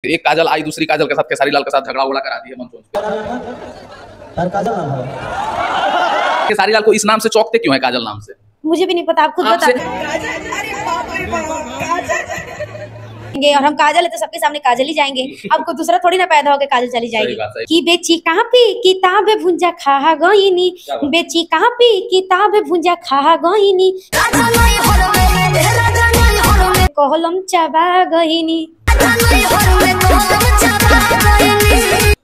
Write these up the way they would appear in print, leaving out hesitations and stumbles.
एक काजल आई दूसरी काजल के साथ खेसारी लाल के साथ झगड़ा उगड़ा करा दी है मंच पे। खेसारी लाल को इस नाम से चौंकते क्यों है काजल नाम से? मुझे भी नहीं पता, आप खुद बता। और हम काजल है तो सबके सामने काजल ही जाएंगे। अब कोई दूसरा थोड़ी ना पैदा होकर काजल चली जाएगी। कि बेची कहाँ पे किताब भुंजा खा गईनी, बेची कहाँ पे किताब भुंजा खा गईनी, कोहलम चबा गईनी।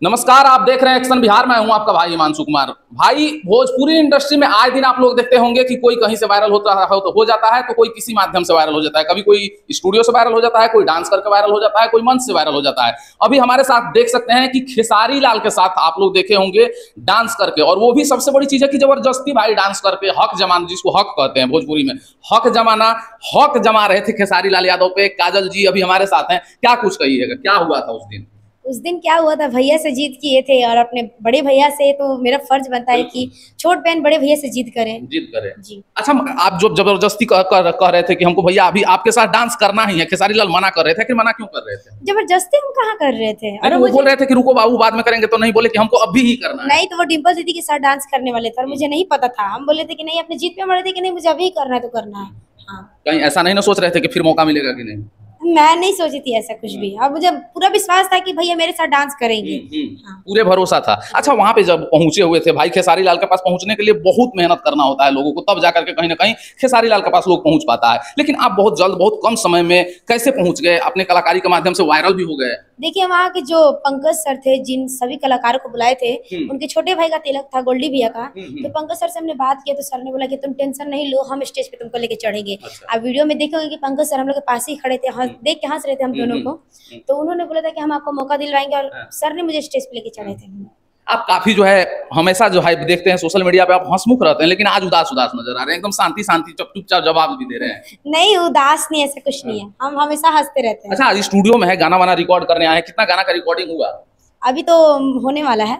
नमस्कार, आप देख रहे हैं एक्शन बिहार। मैं हूं आपका भाई हिमांशु कुमार। भाई, भोजपुरी इंडस्ट्री में आए दिन आप लोग देखते होंगे कि कोई कहीं से वायरल होता है तो हो जाता है, तो कोई किसी माध्यम से वायरल हो जाता है। कभी कोई स्टूडियो से वायरल हो जाता है, कोई डांस करके वायरल हो जाता है, कोई मंच से वायरल हो जाता है। अभी हमारे साथ देख सकते हैं कि खेसारी लाल के साथ आप लोग देखे होंगे डांस करके, और वो भी सबसे बड़ी चीज है कि जबरदस्ती भाई डांस करके हक जमाना, जिसको हक कहते हैं भोजपुरी में, हक जमा रहे थे खेसारी लाल यादव पे। काजल जी अभी हमारे साथ हैं, क्या कुछ कहिएगा, क्या हुआ था उस दिन क्या हुआ था? भैया से जीत किए थे और अपने बड़े भैया से, तो मेरा फर्ज बनता है कि छोट बहन बड़े भैया से जीत करें जी। अच्छा, आप जो जबरदस्ती कह रहे थे कि हमको भैया अभी आपके साथ डांस करना ही है, खेसारी लाल मना कर रहे थे कि मना क्यों कर रहे थे? जबरदस्ती हम कहाँ कर रहे थे? और वो बोल रहे थे कि रुको बाबू बाद में करेंगे, तो नहीं बोले कि हमको अभी ही करना है। नहीं, तो वो डिम्पल दीदी के साथ डांस करने वाले थे और मुझे नहीं पता था। हम बोले थे कि नहीं, अपने जीत पे मरे थे कि नहीं मुझे अभी करना है तो करना है। हाँ, कहीं ऐसा नहीं ना सोच रहे थे कि फिर मौका मिलेगा कि नहीं? मैं नहीं सोची थी ऐसा कुछ भी। अब मुझे पूरा विश्वास था कि भैया मेरे साथ डांस करेंगे। हाँ। पूरे भरोसा था। अच्छा, वहां पे जब पहुंचे हुए थे भाई, खेसारी लाल के पास पहुंचने के लिए बहुत मेहनत करना होता है लोगों को, तब जाकर के कहीं ना कहीं खेसारी लाल के पास लोग पहुंच पाता है। लेकिन आप बहुत जल्द, बहुत कम समय में कैसे पहुंच गए? अपने कलाकारी के माध्यम से वायरल भी हो गए। देखिए, वहाँ के जो पंकज सर थे, जिन सभी कलाकारों को बुलाए थे, उनके छोटे भाई का तिलक था, गोल्डी भैया का। तो पंकज सर से हमने बात किया तो सर ने बोला कि तुम टेंशन नहीं लो, हम स्टेज पे तुमको लेके चढ़ेंगे। आप वीडियो में देखेंगे कि पंकज सर हम लोग के पास ही खड़े थे, देख के हंस रहे थे हम दोनों को। तो उन्होंने बोला था कि हम आपको मौका दिलवाएंगे, और सर ने मुझे स्टेज पे लेके चढ़े थे। आप काफी जो है हमेशा जो है देखते हैं सोशल मीडिया पे, आप हंसमुख रहते हैं, लेकिन आज उदास नजर आ रहे हैं, एकदम शांति चुपचाप जवाब भी दे रहे हैं। नहीं, उदास नहीं, ऐसा कुछ नहीं है, हम हमेशा हंसते रहते हैं। अच्छा, आज स्टूडियो में है, गाना वाना रिकॉर्ड करने आए हैं, कितना गाना का रिकॉर्डिंग हुआ? अभी तो होने वाला है,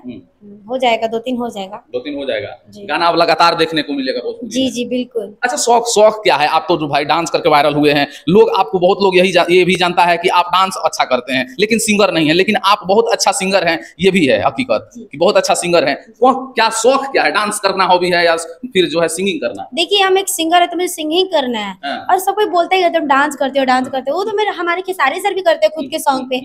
हो जाएगा, 2-3 हो जाएगा। 2-3 हो जाएगा गाना, अब लगातार देखने को मिलेगा। जी जी बिल्कुल। अच्छा, शौक क्या है? आप तो जो भाई डांस करके वायरल हुए हैं, लोग आपको, बहुत लोग ये भी जानता है कि आप डांस अच्छा करते हैं लेकिन सिंगर नहीं है, लेकिन आप बहुत अच्छा सिंगर हैं, ये भी है हकीकत कि बहुत अच्छा सिंगर हैं। वो क्या शौक क्या है? डांस करना हॉबी है या फिर जो है सिंगिंग करना? देखिए, हम एक सिंगर है तो मुझे सिंगिंग करना है। और सब कोई बोलता है तुम डांस करते हो, वो तो मेरे हमारे खेसारी सर भी करते हैं खुद के सॉन्ग पे,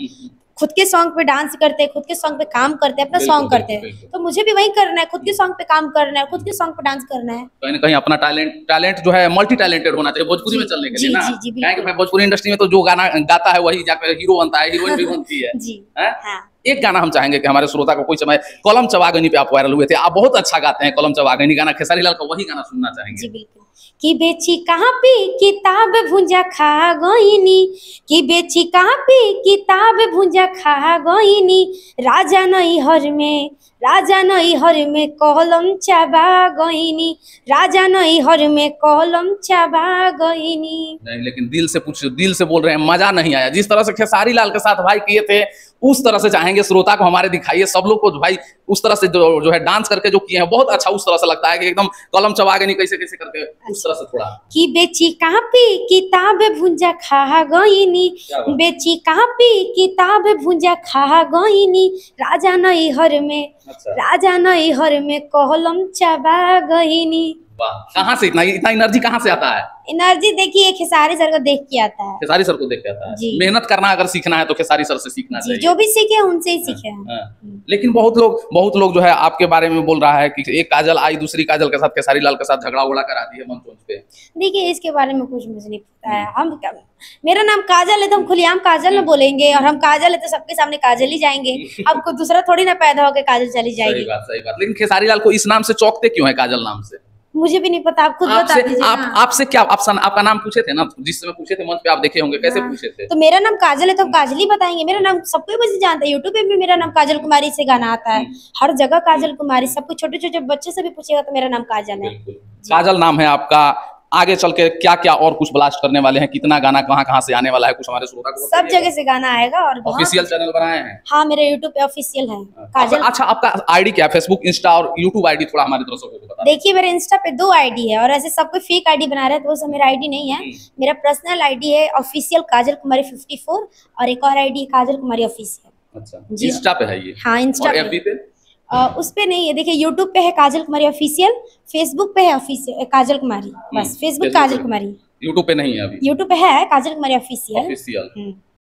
खुद के सॉन्ग पे डांस करते हैं, खुद के सॉन्ग पे काम करते हैं, अपना सॉन्ग करते हैं। तो मुझे भी वही करना है, खुद के सॉन्ग पे काम करना है, खुद के सॉन्ग पे डांस करना है। कहीं ना कहीं अपना टैलेंट जो है मल्टी टैलेंटेड होना चाहिए भोजपुरी में चलने के लिए ना। क्या भाई, भोजपुरी इंडस्ट्री में तो जो गाना गाता है वही जाकर हीरो बनता है, हीरोइन भी बनती है जी। एक गाना हम चाहेंगे कि हमारे श्रोता को, कोई समय कलम चबागनी पे आप वायरल हुए थे, आप बहुत अच्छा गाते हैं, कलम चबागनी गाना, खेसारी लाल का वही गाना सुनना चाहेंगे। जी बिल्कुल। कि बेची कहाँ पे किताब भुंजा खा गईनी, कि बेची कहाँ पे किताब भुंजा खा गईनी, राजा नई हर में कलम चबा गईनी, राजा नई हर में कलम चबा गईनी। नहीं, लेकिन दिल से बोल रहे हैं, मजा नहीं आया। जिस तरह से खेसारी लाल के साथ भाई किए थे, उस तरह से चाहेंगे श्रोता को हमारे दिखाइए, सब लोग को भाई उस तरह से जो है डांस करके जो किए हैं बहुत अच्छा, उस तरह से लगता है कि एकदम कलम चबागनी कैसे करके, उस तरह से थोड़ा। कि बेची कहाँ पे किताब भुंजा खा गईनी, बेची कहाँ पे किताब भुंजा खा गईनी, राजा नई हर में कलम चबा गईनी। कहाँ से इतना एनर्जी कहाँ से आता है? एनर्जी देखिए, खेसारी सर को देख के आता है। खेसारी सर को देख के आता है। मेहनत करना अगर सीखना है तो खेसारी सर से सीखना चाहिए। जो भी सीखे उनसे ही सीखे हैं। लेकिन बहुत लोग जो है आपके बारे में बोल रहा है कि एक काजल आई दूसरी काजल के साथ खेसारी लाल के साथ झगड़ा उगड़ा करा दी है मंच पे। देखिए, इसके बारे में कुछ मुझे नहीं पता है। मेरा नाम काजल है तो हम खुलेआम काजल न बोलेंगे, और हम काजल है तो सबके सामने काजल ही जाएंगे। अब कोई दूसरा थोड़ी ना पैदा होकर काजल चली जाएगी। सही बात। लेकिन खेसारी लाल को इस नाम से चौंकते क्यों है, काजल नाम से? मुझे भी नहीं पता, आप खुद बता दीजिए। आपसे क्या आपका नाम पूछे थे ना, जिस समय पूछे थे मंच पे, आप देखे होंगे कैसे पूछे थे? तो मेरा नाम काजल है तो हम काजल ही बताएंगे। मेरा नाम सबको बस जानते हैं, यूट्यूब पे भी मेरा नाम काजल कुमारी से गाना आता है, हर जगह काजल कुमारी, सबको छोटे छोटे बच्चे से भी पूछेगा तो मेरा नाम काजल है। काजल नाम है आपका, आगे चल के क्या क्या और कुछ ब्लास्ट करने वाले हैं, कितना गाना कहाँ कहाँ से आने वाला है, कुछ हमारे श्रोता को सब जगह से गाना आएगा। और ऑफिशियल चैनल बनाए हैं? हाँ, मेरे यूट्यूब पे ऑफिशियल है काजल। अच्छा, आपका आईडी क्या है? फेसबुक, इंस्टा और यूट्यूब आईडी थोड़ा हमारे दर्शकों को बता। देखिए, मेरे इंस्टा पे 2 आईडी है और ऐसे सब कोई फेक आईडी बना रहे हैं, तो वो सब मेरा आईडी नहीं है। मेरा पर्सनल आईडी है ऑफिशियल काजल कुमारी 54 और एक और आईडी है काजल कुमारी ऑफिशियल। अच्छा, इंस्टा पे है ये? हाँ, इंस्टा एफबी पे? उस पे नहीं है। देखिए, यूट्यूब पे है काजल कुमारी ऑफिशियल, फेसबुक पे है ऑफिशियल काजल कुमारी, बस फेसबुक काजल कुमारी। यूट्यूब पे नहीं है अभी? यूट्यूब पे है काजल कुमारी ऑफिशियल।